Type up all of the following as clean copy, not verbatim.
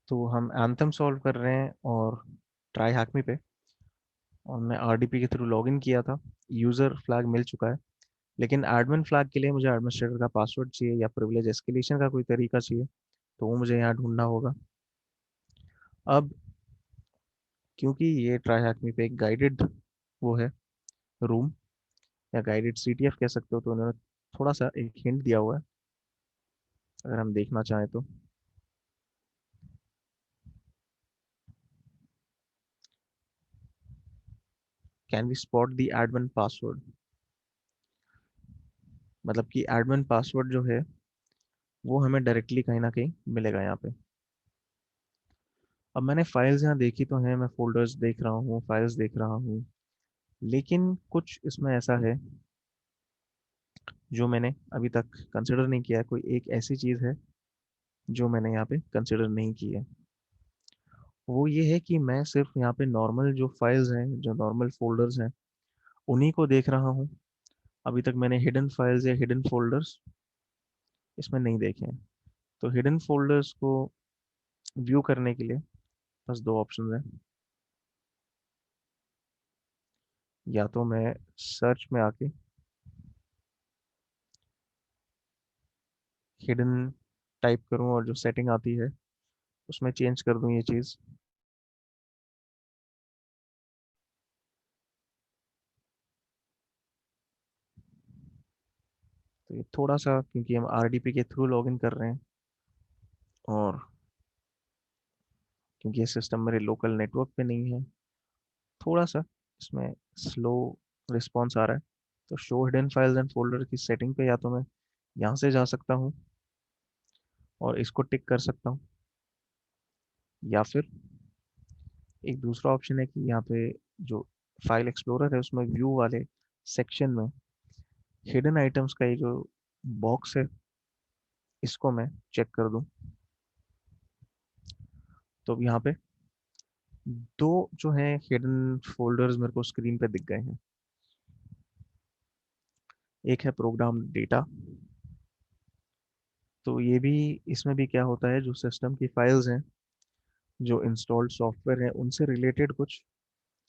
तो हम anthem solve कर रहे हैं और ट्राई हैकमी पे। और मैं आरडीपी के थ्रू लॉगिन किया था। यूज़र फ्लैग मिल चुका है, लेकिन एडमिन फ्लैग के लिए मुझे एडमिनिस्ट्रेटर का पासवर्ड चाहिए या प्रिविलेज एस्केलेशन का कोई तरीका चाहिए। तो वो मुझे यहाँ ढूंढना होगा। अब क्योंकि ये ट्राई हैकमी पे एक गाइडेड वो है रूम, या गाइडेड सीटीएफ कह सकते हो, तो उन्होंने थोड़ा सा एक हिंट दिया हुआ है, अगर हम देखना चाहें तो। Can we spot the admin password, मतलब कि एडमिन पासवर्ड जो है वो हमें डायरेक्टली कहीं ना कहीं मिलेगा यहाँ पे। अब मैंने फाइल्स यहाँ देखी तो हैं, मैं फोल्डर्स देख रहा हूँ, फाइल्स देख रहा हूँ, लेकिन कुछ इसमें ऐसा है जो मैंने अभी तक कंसिडर नहीं किया है। कोई एक ऐसी चीज़ है जो मैंने यहाँ पे कंसिडर नहीं की है। वो ये है कि मैं सिर्फ यहाँ पे नॉर्मल जो फाइल्स हैं, जो नॉर्मल फोल्डर्स हैं, उन्हीं को देख रहा हूँ। अभी तक मैंने हिडन फाइल्स या हिडन फोल्डर्स इसमें नहीं देखे हैं। तो हिडन फोल्डर्स को व्यू करने के लिए बस दो ऑप्शन हैं। या तो मैं सर्च में आके हिडन टाइप करूं और जो सेटिंग आती है उसमें चेंज कर दूं ये चीज़। तो ये थोड़ा सा, क्योंकि हम आरडीपी के थ्रू लॉगिन कर रहे हैं और क्योंकि ये सिस्टम मेरे लोकल नेटवर्क पे नहीं है, थोड़ा सा इसमें स्लो रिस्पॉन्स आ रहा है। तो show hidden files and folder की सेटिंग पे या तो मैं यहाँ से जा सकता हूँ और इसको टिक कर सकता हूँ, या फिर एक दूसरा ऑप्शन है कि यहाँ पे जो फाइल एक्सप्लोरर है उसमें व्यू वाले सेक्शन में हिडन आइटम्स का ये जो बॉक्स है इसको मैं चेक कर दूं। तो अब यहाँ पे दो जो है हिडन फोल्डर्स मेरे को स्क्रीन पे दिख गए हैं। एक है प्रोग्राम डेटा। तो ये भी, इसमें भी क्या होता है, जो सिस्टम की फाइल्स हैं, जो इंस्टॉल्ड सॉफ्टवेयर हैं, उनसे रिलेटेड कुछ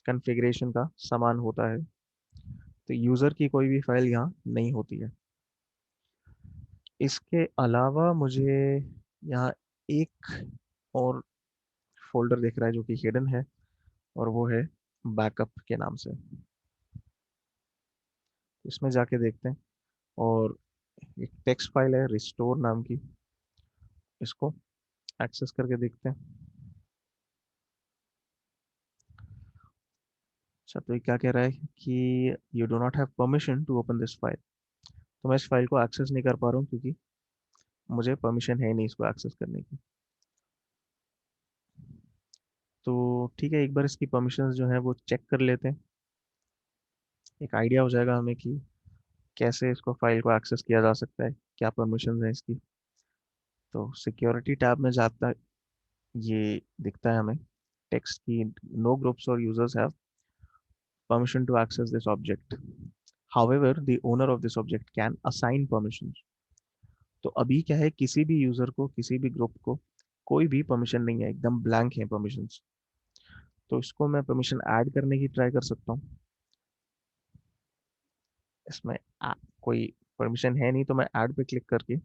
कॉन्फ़िगरेशन का सामान होता है। तो यूज़र की कोई भी फाइल यहाँ नहीं होती है। इसके अलावा मुझे यहाँ एक और फोल्डर दिख रहा है जो कि हिडन है, और वो है बैकअप के नाम से। इसमें जाके देखते हैं। और एक टेक्स्ट फाइल है रिस्टोर नाम की, इसको एक्सेस करके देखते हैं। अच्छा, तो ये क्या कह रहा है कि you do not have permission to open this file. तो मैं इस फाइल को एक्सेस नहीं कर पा रहा हूँ क्योंकि मुझे परमिशन है नहीं इसको एक्सेस करने की। तो ठीक है, एक बार इसकी परमिशंस जो है वो चेक कर लेते हैं। एक आइडिया हो जाएगा हमें कि कैसे इसको फाइल को एक्सेस किया जा सकता है, क्या परमिशंस है इसकी। तो सिक्योरिटी टैब में जाता ये दिखता है हमें टेक्स्ट की, नो ग्रुप्स और users have permission to access this object. However, the owner of this object can assign permissions. तो अभी क्या है, किसी भी यूजर को, किसी भी ग्रुप को कोई भी परमिशन नहीं है, एकदम ब्लैंक है परमिशंस। तो इसको मैं परमिशन ऐड करने की ट्राई कर सकता हूँ। इसमें कोई परमिशन है नहीं, तो मैं ऐड पे क्लिक करके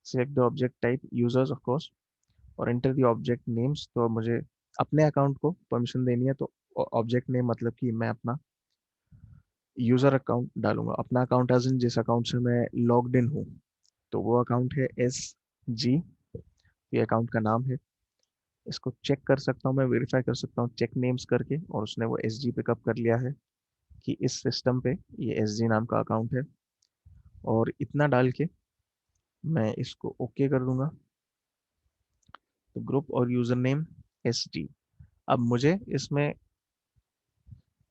select the object type users of course और एंटर द ऑब्जेक्ट नेम्स। तो मुझे अपने अकाउंट को परमिशन देनी है, तो ऑब्जेक्ट नेम मतलब कि मैं अपना यूजर अकाउंट डालूंगा, अपना अकाउंट एज इन जिस अकाउंट से मैं लॉग्ड इन हूँ। तो वो अकाउंट है SG, ये अकाउंट का नाम है। इसको चेक कर सकता हूँ, मैं वेरीफाई कर सकता हूँ चेक नेम्स करके, और उसने वो SG पिकअप कर लिया है कि इस सिस्टम पे ये SG नाम का अकाउंट है। और इतना डाल के मैं इसको ओके कर दूंगा। तो ग्रुप और यूजर नेम SG। अब मुझे इसमें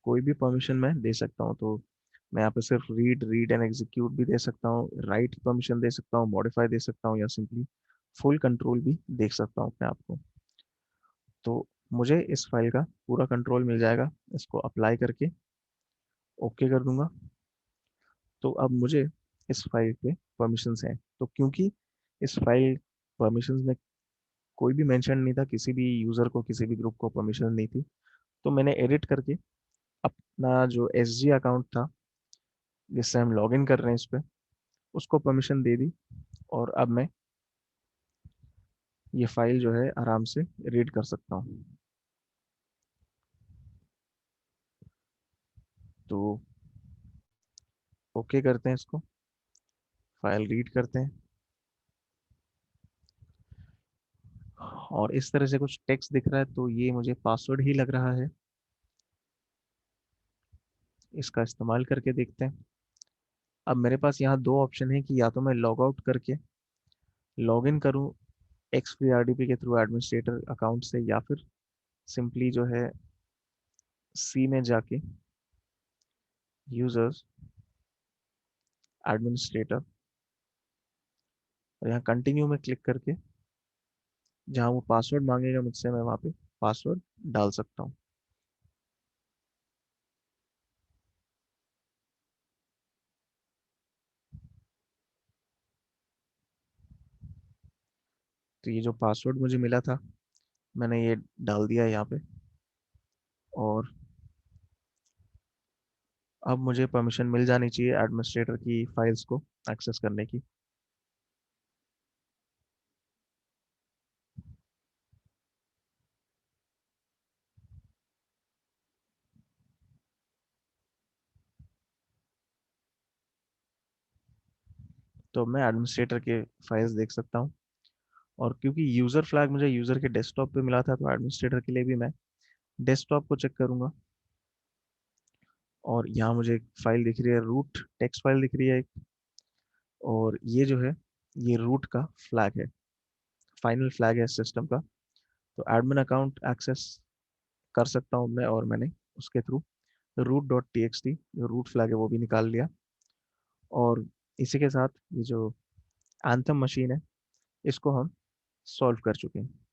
कोई भी परमिशन मैं दे सकता हूँ। तो मैं यहाँ पे सिर्फ रीड एंड एग्जीक्यूट भी दे सकता हूँ, राइट परमिशन दे सकता हूँ, मॉडिफाई दे सकता हूँ, या सिंपली फुल कंट्रोल भी देख सकता हूँ अपने आप को। तो मुझे इस फाइल का पूरा कंट्रोल मिल जाएगा। इसको अप्लाई करके ओके कर दूंगा। तो अब मुझे इस फाइल पे परमिशंस हैं। तो क्योंकि इस फाइल परमिशंस में कोई भी मेंशन नहीं था, किसी भी यूज़र को किसी भी ग्रुप को परमिशन नहीं थी। तो मैंने एडिट करके अपना जो एसजी अकाउंट था जिससे हम लॉगिन कर रहे हैं इस पे, उसको परमिशन दे दी। और अब मैं ये फाइल जो है आराम से रीड कर सकता हूँ। तो ओके करते हैं इसको, फाइल रीड करते हैं, और इस तरह से कुछ टेक्स्ट दिख रहा है, तो ये मुझे पासवर्ड ही लग रहा है। इसका इस्तेमाल करके देखते हैं। अब मेरे पास यहाँ दो ऑप्शन है कि या तो मैं लॉग आउट करके लॉग इन करूँ XPRDP के थ्रू एडमिनिस्ट्रेटर अकाउंट से, या फिर सिंपली जो है सी में जाके यूजर्स एडमिनिस्ट्रेटर और यहाँ कंटिन्यू में क्लिक करके जहाँ वो पासवर्ड मांगेगा मुझसे, मैं वहाँ पे पासवर्ड डाल सकता हूँ। तो ये जो पासवर्ड मुझे मिला था, मैंने ये डाल दिया यहाँ पे, और अब मुझे परमिशन मिल जानी चाहिए एडमिनिस्ट्रेटर की फाइल्स को एक्सेस करने की। तो मैं एडमिनिस्ट्रेटर के फाइल्स देख सकता हूँ, और क्योंकि यूज़र फ्लैग मुझे यूज़र के डेस्कटॉप पे मिला था, तो एडमिनिस्ट्रेटर के लिए भी मैं डेस्कटॉप को चेक करूंगा। और यहाँ मुझे एक फाइल दिख रही है, रूट टेक्स्ट फाइल दिख रही है एक, और ये जो है ये रूट का फ्लैग है, फाइनल फ्लैग है सिस्टम का। तो एडमिन अकाउंट एक्सेस कर सकता हूँ मैं, और मैंने उसके through root dot t x t जो रूट फ्लैग है वो भी निकाल लिया। और इसी के साथ ये जो एंथम मशीन है, इसको हम सॉल्व कर चुके हैं।